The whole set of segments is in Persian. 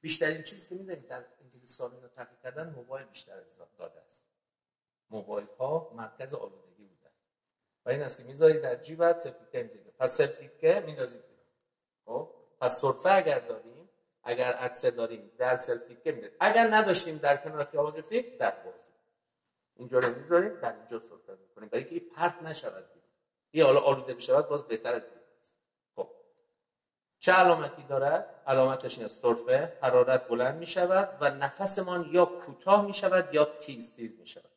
بیشترین چیزی که می‌دونید در انگلستان رو تحقیق کردن موبایل بیشتر از داده است. موبایل ها مرکز آلودگی بودن و این است که می‌ذارید در جیبت سلفیکه می‌ذارید. پس سلفیکه می‌ندازید. خب پس سرفه اگر داریم، اگر عدسه داریم در سلفیکه می‌ذارید. اگر نداشتیم در کنار خیابان گرفتید در بازو. اینجا رو می‌ذارید در اینجا سرفه می‌کنیم برای اینکه پرت نشود. این حالا آلوده بشود باز بهتر از این. خب چه علامتی دارد؟ علامتش این است سرفه، حرارت بلند می‌شود و نفسمان یا کوتاه می‌شود یا تیز تیز می‌شود.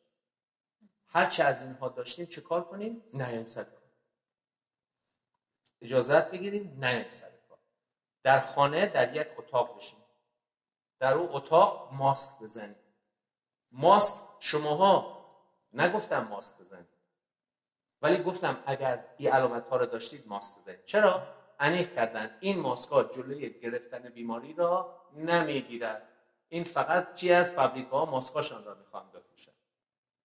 هر چه از اینها داشتیم چه کار کنیم؟ نیایم سر کار. اجازت بگیریم نیایم سر کار. در خانه در یک اتاق بشیم. در اون اتاق ماسک بزنیم. ماسک شماها نگفتم ماسک بزنید. ولی گفتم اگر این علامت‌ها رو داشتید ماسک بزنید. چرا؟ انیق کردن این ماسک‌ها جلوی گرفتن بیماری را نمیگیرد. این فقط چی از فابریکاها ماسکاشان را میخوان بفروشن.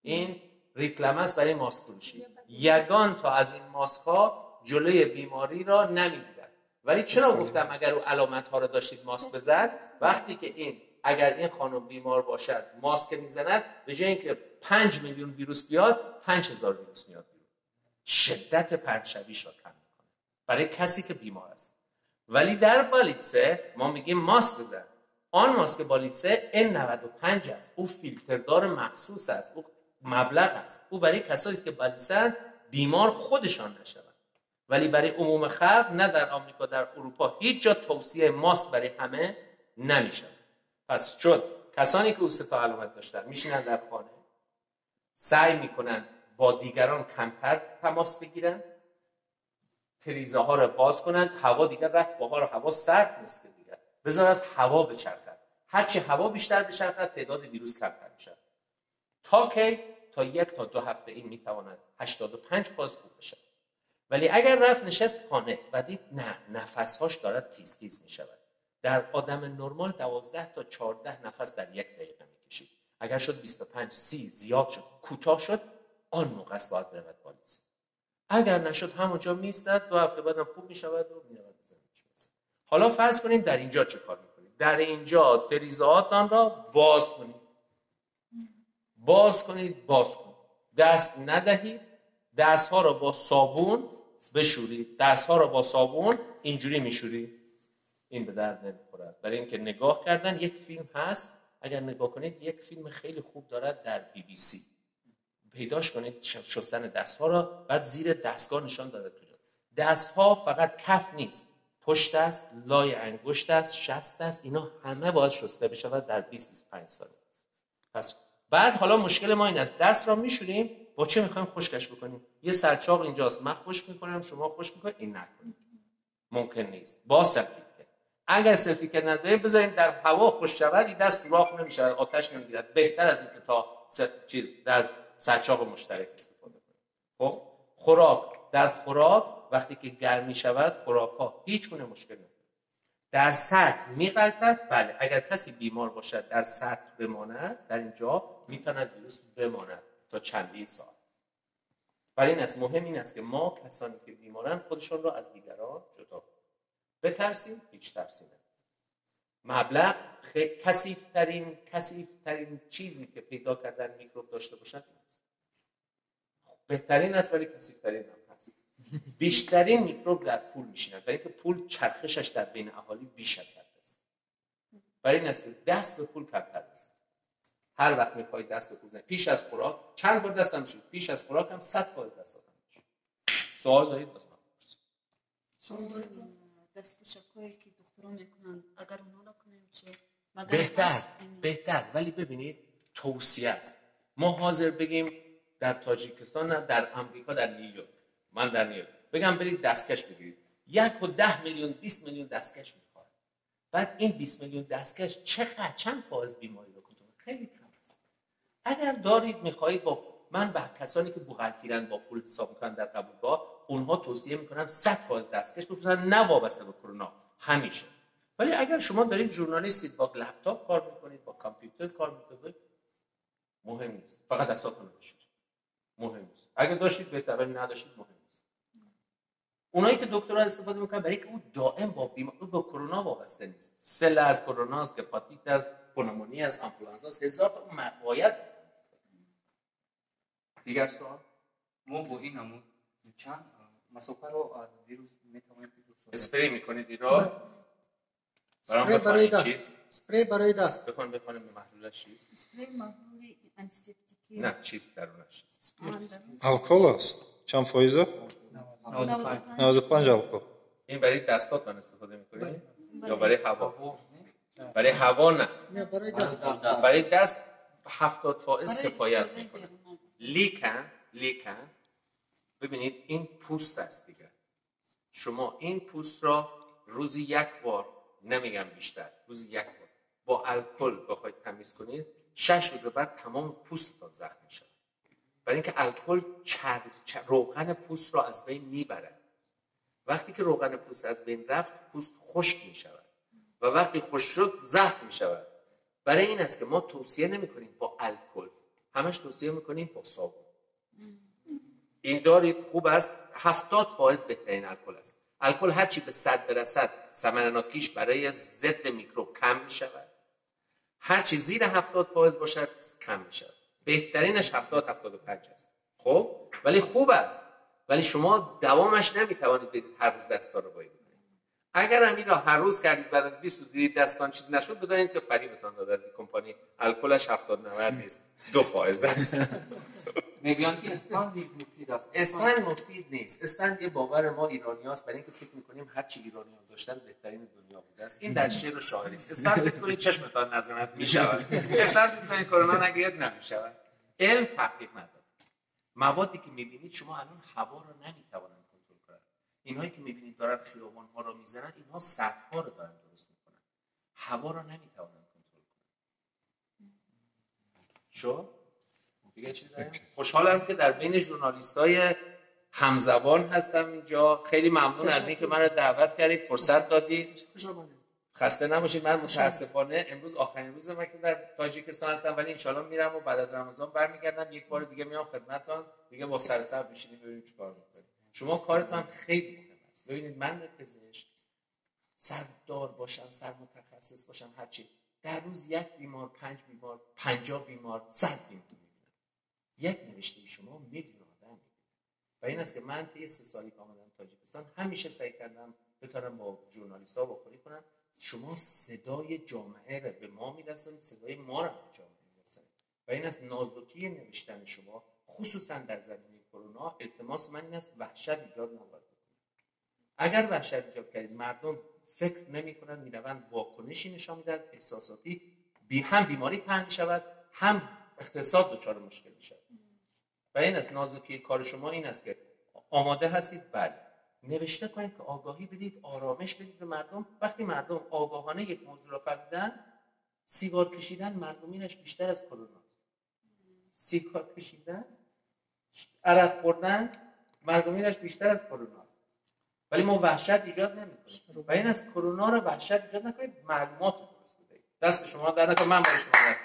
این ریکلام است برای ماسک فروشی. یگان تا از این ماسک‌ها جلوی بیماری را نمیگیرد. ولی چرا گفتم اگر اون علامت‌ها رو داشتید ماسک بزن؟ وقتی که اگر این خانم بیمار باشد ماسک میزند به جای اینکه 5 میلیون ویروس بیاد 5000 ویروس میاد. شدت پرشبیش را کم میکنه برای کسی که بیمار است. ولی در بالیتسه ما میگیم ماسک بزن. آن ماسک بالیتسه N95 است. او فیلتردار مخصوص است. او مبلغ است. او برای کسایی است که بالیتسه بیمار خودشان نشوند. ولی برای عموم خلق نه در آمریکا در اروپا هیچ جا توصیه ماسک برای همه نمیشه. پس شد کسانی که او سه تا علامت داشتن میشینن در خانه سعی میکنن با دیگران کمتر تماس بگیرن، تریزه ها رو باز کنن، هوا دیگر رفت بهار، هوا سرد نیست دیگر، بذارد هوا بچرخد. هرچی هوا بیشتر بچرخد تعداد ویروس کمتر میشه. تا کی؟ تا 1 تا 2 هفته این میتواند 85% خوب بشه. ولی اگر رفت نشست خانه و دید نه نفسهاش دارد تیز تیز میشود. در آدم نرمال 12 تا 14 نفس در 1 دقیقه میکشید. اگر شد 25 30 زیاد شد کوتاه شد آن موقع است باید برود بالیتسه. اگر نشد همونجا میستد 2 هفته بعدم خوب میشود و میاد بزنیش. حالا فرض کنیم در اینجا چه کار میکنید؟ در اینجا تریزه‌هاتان را باز کنید. باز کنید. دست ندهید. دستها را با صابون بشورید. دستها را با صابون اینجوری میشورید. این به درد نمیخورد. برای اینکه نگاه کردن یک فیلم هست، اگر نگاه کنید یک فیلم خیلی خوب دارد در BBC. پیداش کنید شستن دستها را، بعد زیر دستگاه نشان داده کجا. دستها فقط کف نیست، پشت است، لای انگشت است، شست است، اینا همه باید شسته بشود در 20-25 ثانیه. پس بعد حالا مشکل ما این است دست را میشوریم، با چه میخوایم خشکش بکنیم؟ یه سرچاق اینجاست، من خشک میکنم، شما خشک میکنید، این نکنید. ممکن نیست. با سلفیکه. اگر سلفیکه نداریم بذاریم در هوا خشک شود، این دست سوراخ نمیشه، آتش نمیگیرد. بهتر از اینکه تا از سرچاق مشترک استفاده کنیم. خب در خوراک وقتی که گرم میشود خوراک‌ها هیچ گونه مشکل نداره. در سطح میغلطد. بله اگر کسی بیمار باشد در سطح بماند، در اینجا میتواند ویروس بماند تا چندین سال. برای این است مهم این است که ما کسانی که بیمارن خودشون را از دیگران جدا کنیم. بترسیم هیچ ترسی نداره. مبلغ کثیف‌ترین چیزی که پیدا کردن میکروب داشته باشد نیست. بهترین است ولی کثیف‌ترین هم هست. بیشترین میکروب در پول میشیند، برای اینکه پول چرخشش در بین اهالی بیش از حد است. برای این است که دست به پول کمتر بزنید. هر وقت میخواید دست به پول بزنید پیش از خوراک، چند بار دستم میشید، پیش از خوراک هم 100% دست دادم میشه. سوال دارید باز من بپرسید. سوال دارید دست پوشکایی که دکترها میکنن اگر اونا رو کنیم چه؟ بهتر ولی ببینید توصیه است. ما حاضر بگیم در تاجیکستان نه در آمریکا در نیویورک، من در نیویورک بگم برید دستکش بگیرید 10 میلیون 20 میلیون دستکش میخواد. بعد این 20 میلیون دستکش چند فائز بیماری رو کنترل؟ خیلی کم است. اگر دارید میخواهید من به کسانی که بوغلتیرن با پول حساب میکنن در قبولگاه اونها توصیه میکنم 100% دستکش بفرستن، نه وابسته به کرونا همیشه. ولی اگر شما دارید ژورنالیستید با لپتاپ کار میکنید با کامپیوتر کار میکنید مهم نیست، فقط دستاتون رو بشورید. مهم نیست. اگر داشتید بهتره ولی نداشتید مهم نیست. اونایی که دکترها استفاده میکنن برای که او دائم با با کرونا وابسته نیست. سل از کرونا است، هپاتیت است، پنومونی است، آنفولانزا است، هزار تا باید. دیگر سوال؟ ما با این همون چند مسافه رو از ویروس میتوانیم اسپری میکنید ایران؟ اسپری برای دست. اسپری برای دست. بخونیم به محلولش چیست؟ اسپری محلول انتیسپتیکی. نه چیز درونش چیست؟ الکل است. چند فایزه؟ 95 الکل. این برای دستات من استفاده میکنید یا برای هوا؟ برای هوا نه. نه برای دست. برای دست 70% کفایت میکنه. لیکن ببینید این پوست است دیگه. شما این پوست را روزی یک بار، نمیگم بیشتر، روزی یک بار با الکل بخواید تمیز کنید 6 روز بعد تمام پوستتون زخم میشه. برای اینکه الکل روغن پوست را از بین میبره. وقتی که روغن پوست از بین رفت پوست خشک میشود و وقتی خشک شد زخم میشود. برای این است که ما توصیه نمیکنیم با الکل، همش توصیه میکنیم با صابون. این دارید خوب است، 70% بهترین الکل است. الکل هرچی به 100 برسد ثمرناکیش برای ضد میکروب کم میشود. هرچی زیر 70% باشد کم میشود. بهترینش 70-75 است. خب ولی خوب است. ولی شما دوامش نمیتوانید بدید هر روز دستا رو باید کنید. اگر همین را هر روز کردید بعد از 20 روز دیدید دستان چیز نشد، بدانید که فریبتان داده از کمپانی. الکلش 70-90 نیست، 2% است. میگن که اسپند مفید است. اسپند مفید نیست. اسپند یه باور ما ایرانیاست، برای اینکه فکر می‌کنیم هر چی ایرانیان داشتن بهترین دنیا بوده است. این در شعر و شاعری است. اسپند فکر کنید چشمتان نزند میشود. اسپند فکر کنید کرونا نگیرد نمیشود. علم تحقیق نداره. موادی که می‌بینید شما الان هوا رو نمی‌توانند کنترل کنند. اینهایی که می‌بینید دارن خیابان‌ها رو میزنن، اینها سدها رو دارن درست می‌کنن. هوا رو نمی‌توانند کنترل کنند. شو دیگه چیز داریم؟ خوشحالم که در بین ژورنالیست‌های همزبان هستم اینجا. خیلی ممنون از اینکه من رو دعوت کردید، فرصت دادید. خسته نباشید. من متاسفانه امروز آخرین روز من که در تاجیکستان هستم، ولی انشالله میرم و بعد از رمضان برمیگردم. یک بار دیگه میام خدمتتون، دیگه با سر صبر بشینیم ببینیم چیکار می‌کنیم. شما کارتون خیلی مهم است. ببینید من پزشک سردار باشم، سرمتخصص باشم، هر چی، در روز یک بیمار، 5 بیمار، 50 بیمار، 100 بیمار، یک نوشته شما میلیون آدم میبینه. و این است که من طی 3 سالی که آمدم تاجیکستان همیشه سعی کردم بتونم با ژورنالیست‌ها واکنی کنم. شما صدای جامعه را به ما میرسونید، صدای ما را به جامعه میرسونید. و این است نازکی نوشتن شما، خصوصا در زمینه کرونا. التماس من این است وحشت ایجاد نباید بکنید. اگر وحشت ایجاد کردید، مردم فکر نمی‌کنند، میروند واکنشی نشان میدن، احساساتی، هم بیماری پهن می‌شود، هم اقتصاد دچار مشکل میشه. و این است نازکی کار شما این است که آماده هستید، بله، نوشته کنید که آگاهی بدید، آرامش بدید به مردم. وقتی مردم آگاهانه یک موضوع را فهمیدن، سیگار کشیدن مردمینش بیشتر از کرونا. سیگار کشیدن، عرق خوردن مردمینش بیشتر از کرونا. ولی ما وحشت ایجاد نمی‌کنیم. و این است کرونا را وحشت ایجاد نکنید، معلومات رو درست بدید. دست شما در نکنه، من برای شما دست